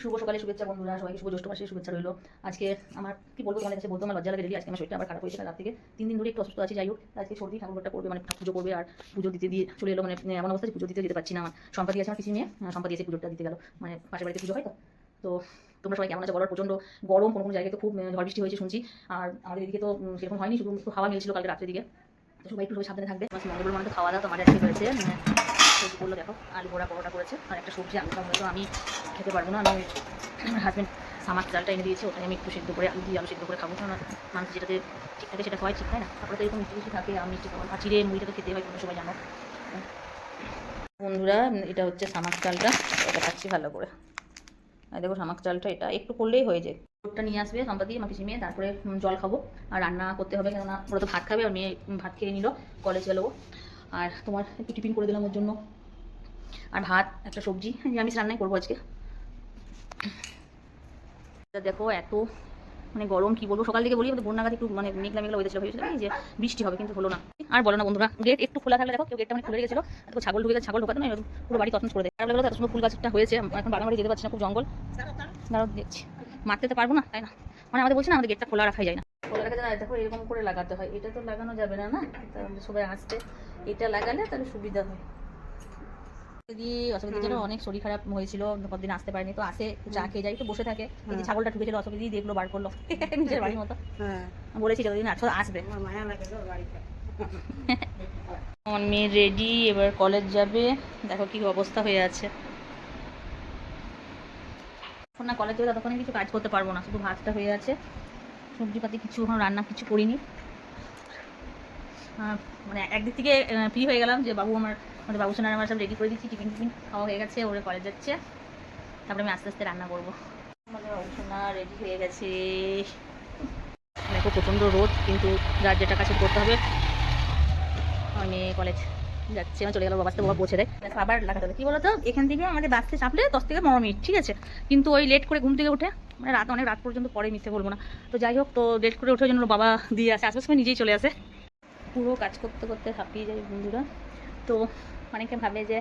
শুভ সকালে শুভেচ্ছা বন্ধুরা, সবাইকে শুভ জ্যৈষ্ঠ মাসের শুভেচ্ছা রইলো। আজকে আমার কি বলবো, তোমাদের কাছে বলতে আমার লজ্জা লাগে। আজকে আমার শরীরটা আবার খারাপ হয়েছে রাত থেকে 3 দিন ধরে একটু অসুস্থ আছি। যাই হোক, আজকে সর্দি ঠাকুরটা করবে, মানে পুজো করবে, আর পুজো দিতে দিয়ে চলে এলো। মানে এমন অবস্থা পুজো দিতে যেতে পারছি না। আমার সম্পাদি আছে, আমার পিসি মেয়ে সম্পাদি এসে পুজোটা দিতে গেল, মানে পাশের বাড়িতে পুজো হয় তো। তো তোমরা সবাই কেমন আছো বলার, প্রচন্ড গরম, কোনো কোনো জায়গায় তো খুব ঝড় বৃষ্টি হয়েছে শুনছি। আর আমাদের এদিকে তো সেরকম হয়নি, শুধু একটু হাওয়া মিলছিল কালকে রাত্রের দিকে। তো সবাই একটু সাবধানে থাকবে। মঙ্গলবার মানে তো খাওয়া দাওয়া তো আমার আজকে হয়েছে। সবজি করলো দেখো, আলু বড়া পরোটা করেছে, আর একটা সবজি আলুটা হয়তো আমি খেতে পারবো না। আমি আমার হাজব্যান্ড সামাক চালটা এনে দিয়েছে, ওটাই আমি একটু সিদ্ধ করে আলু দিয়ে আলু সিদ্ধ করে খাবো। কারণ মানুষ যেটাতে ঠিক থাকে সেটা খাওয়াই ঠিক, তাই না? তারপরে তো এরকম মিষ্টি মিষ্টি থাকে, আমি মিষ্টি খাওয়া চিড়ে মুড়িটা তো খেতে হয়, তোমরা সবাই জানো। বন্ধুরা, এটা হচ্ছে সামাক চালটা, এটা খাচ্ছি ভালো করে। আর দেখো সামাক চালটা এটা একটু করলেই হয়ে যায়। ওটা নিয়ে আসবে সম্পাদি আমার পিসি মেয়ে, তারপরে জল খাবো। আর রান্না করতে হবে, কেননা ওরা তো ভাত খাবে, আর মেয়ে ভাত খেয়ে নিল, কলেজ গেলো। আর তোমার একটু টিফিন করে দিলাম ওর জন্য, আর ভাত একটা সবজি নিরামিষ রান্নাই করবো আজকে। দেখো এত মানে গরম, কি বলবো। সকাল থেকে বলি আমাদের বন্যা গাছ একটু মানে মেঘলা মেঘলা হয়েছিল, ভেবেছিলাম যে বৃষ্টি হবে, কিন্তু হলো না। আর বলো না বন্ধুরা, গেট একটু খোলা থাকলে দেখো, কেউ গেটটা মানে খুলে গেছিলো, তো ছাগল ঢুকে গেছে, ছাগল ঢোকাতে না পুরো বাড়ি তছনছ করে দেয়। খারাপ লাগলো, এত সুন্দর ফুল গাছটা হয়েছে, এখন বাগান বাড়ি যেতে পারছি না, খুব জঙ্গল। দাঁড়াও দেখছি, মারতে তো পারবো না, তাই না? মানে আমাদের বলছি না, আমাদের গেটটা খোলা রাখাই যায় না, খোলা রাখা যায় না। দেখো এরকম করে লাগাতে হয়, এটা তো লাগানো যাবে না, না তাহলে সবাই আসতে এটা লাগালে তাহলে সুবিধা হয়। দিয়ে অসুবিধার জন্য অনেক শরীর খারাপ হয়েছিল, কতদিন আসতে পারিনি, তো আসে চা খেয়ে যাই, তো বসে থাকে। এই যে ছাগলটা ঢুকেছিল, অসুবিধা দিয়ে দেখলো, বার করলো নিজের বাড়ির মতো। বলেছি যতদিন আসবে। আমার মেয়ে রেডি, এবার কলেজ যাবে। দেখো কি অবস্থা হয়ে আছে। এখন না কলেজ যাবে, ততক্ষণে কিছু কাজ করতে পারবো না, শুধু ভাতটা হয়ে আছে, সবজিপাতি কিছু এখন রান্না কিছু করিনি। মানে একদিক থেকে ফ্রি হয়ে গেলাম যে বাবু আমাদের বাবু সোনার আমার সব রেডি করে দিচ্ছি, টিফিন খাওয়া হয়ে গেছে, ওরা কলেজ যাচ্ছে, তারপরে আমি আস্তে আস্তে রান্না করবো। আমাদের বাবু সোনা রেডি হয়ে গেছে। দেখো প্রচণ্ড রোদ, কিন্তু যার যেটা কাছে করতে হবে। আমি কলেজ যাচ্ছে, চলে গেল, বাবা বাবা পৌঁছে দেয়। দেখো আবার লাগাতে হবে, কি বলতো, এখান থেকে আমাদের বাসে চাপলে 10 থেকে 15 মিনিট, ঠিক আছে, কিন্তু ওই লেট করে ঘুম থেকে উঠে, মানে রাত অনেক রাত পর্যন্ত পরে, মিথ্যে বলবো না। তো যাই হোক, তো লেট করে ওঠার জন্য বাবা দিয়ে আসে, আসার সময় নিজেই চলে আসে। পুরো কাজ করতে করতে হাঁপিয়ে যায় বন্ধুরা। তো অনেকে ভাবে যে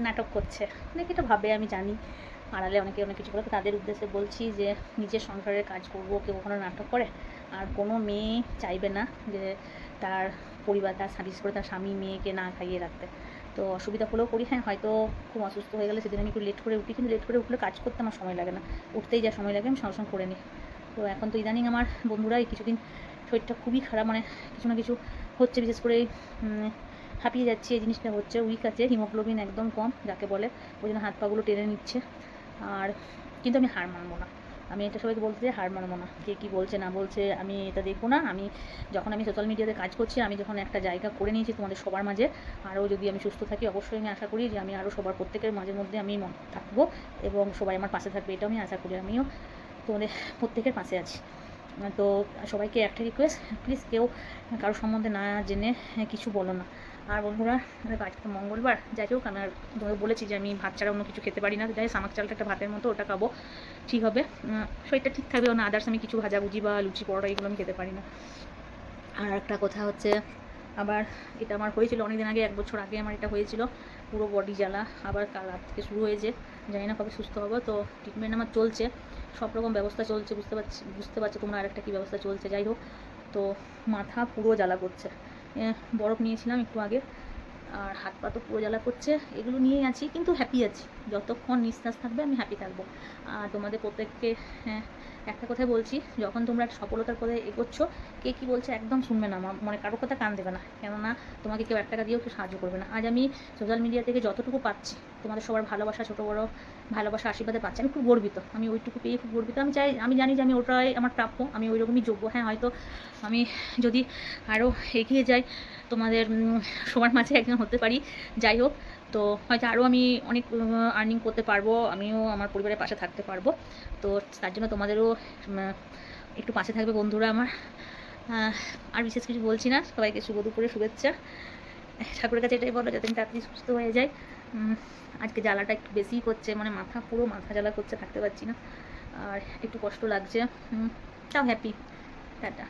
নাটক করছে, অনেকে এটা ভাবে, আমি জানি, আড়ালে অনেকে অনেক কিছু করে। তো তাদের উদ্দেশ্যে বলছি যে নিজের সংসারের কাজ করবো, কেউ কখনো নাটক করে? আর কোনো মেয়ে চাইবে না যে তার পরিবার, তার বিশেষ করে তার স্বামী মেয়েকে না খাইয়ে রাখতে। তো অসুবিধা হলেও করি, হ্যাঁ হয়তো খুব অসুস্থ হয়ে গেলে সেদিন আমি একটু লেট করে উঠি, কিন্তু লেট করে উঠলে কাজ করতে আমার সময় লাগে না, উঠতেই যা সময় লাগে আমি সঙ্গে সঙ্গে করে নিই। তো এখন তো ইদানিং আমার বন্ধুরা এই কিছুদিন শরীরটা খুবই খারাপ, মানে কিছু না কিছু হচ্ছে, বিশেষ করে হাঁপিয়ে যাচ্ছে, এই জিনিসটা হচ্ছে, উইক আছে, হিমোগ্লোবিন একদম কম যাকে বলে, ওই জন্য হাত পাগুলো টেনে নিচ্ছে। আর কিন্তু আমি হার মানবো না, আমি এটা সবাইকে বলতে চাই, হার মানবো না, কে কী বলছে না বলছে আমি এটা দেখবো না। যখন আমি সোশ্যাল মিডিয়াতে কাজ করছি, আমি যখন একটা জায়গা করে নিয়েছি তোমাদের সবার মাঝে, আরও যদি আমি সুস্থ থাকি, অবশ্যই আমি আশা করি যে আমি আরও সবার প্রত্যেকের মাঝের মধ্যে আমি থাকবো, এবং সবাই আমার পাশে থাকবে, এটাও আমি আশা করি। আমিও তোমাদের প্রত্যেকের পাশে আছি। তো সবাইকে একটা রিকোয়েস্ট, প্লিজ কেউ কারোর সম্বন্ধে না জেনে কিছু বলো না। আর বন্ধুরা, আজকে মঙ্গলবার, যাই হোক, আমি আর তোমাকে বলেছি যে আমি ভাত ছাড়া অন্য কিছু খেতে পারি না, যাই সামাক চালটা একটা ভাতের মতো, ওটা খাবো, ঠিক হবে, শরীরটা ঠিক থাকবে। না আদার্স আমি কিছু ভাজাভুজি বা লুচি পরোটা এগুলো আমি খেতে পারি না। আর একটা কথা হচ্ছে, আবার এটা আমার হয়েছিল অনেকদিন আগে, 1 বছর আগে আমার এটা হয়েছিল, পুরো বডি জ্বালা, আবার কাল রাত থেকে শুরু হয়েছে, জানি না কবে সুস্থ হবো। তো ট্রিটমেন্ট আমার চলছে, সব রকম ব্যবস্থা চলছে, বুঝতে পারছো তোমরা আরেকটা কী ব্যবস্থা চলছে। যাই হোক, তো মাথা পুরো জ্বালা করছে, বরফ নিয়েছিলাম একটু আগে, আর হাত পা তো পুরো জ্বালা করছে, এগুলো নিয়েই আছি, কিন্তু হ্যাপি আছি, যতক্ষণ নিঃশ্বাস থাকবে আমি হ্যাপি থাকবো। আর তোমাদের প্রত্যেককে একটা কথাই বলছি, যখন তোমরা একটা সফলতার পথে এগোচ্ছ, কে কী বলছে একদম শুনবে না, মানে কারোর কথা কান দেবে না, কেননা তোমাকে কেউ 1 টাকা দিয়েও কেউ সাহায্য করবে না। আজ আমি সোশ্যাল মিডিয়া থেকে যতটুকু পাচ্ছি, তোমাদের সবার ভালোবাসা, ছোটো বড়ো ভালোবাসা, আশীর্বাদে পাচ্ছি, আমি খুব গর্বিত, আমি ওইটুকু পেয়ে খুব গর্বিত। আমি জানি যে আমি ওটাই আমার প্রাপ্য, আমি ওই রকমই যোগ্য। হ্যাঁ হয়তো আমি যদি আরও এগিয়ে যাই, তোমাদের সবার মাঝে একজন হতে পারি, যাই হোক, তো হয়তো আরও আমি অনেক আর্নিং করতে পারবো, আমিও আমার পরিবারের পাশে থাকতে পারবো। তো তার জন্য তোমাদেরও একটু পাশে থাকবে বন্ধুরা আমার। আর বিশেষ কিছু বলছি না, সবাইকে শুভ দুপুরে শুভেচ্ছা। ঠাকুরের কাছে এটাই বলো যাতে আমি তাড়াতাড়ি সুস্থ হয়ে যাই। আজকে জ্বালাটা একটু বেশিই করছে, মানে পুরো মাথা জ্বালা করছে, থাকতে পারছি না, আর একটু কষ্ট লাগছে, তাও হ্যাপি। টাটা।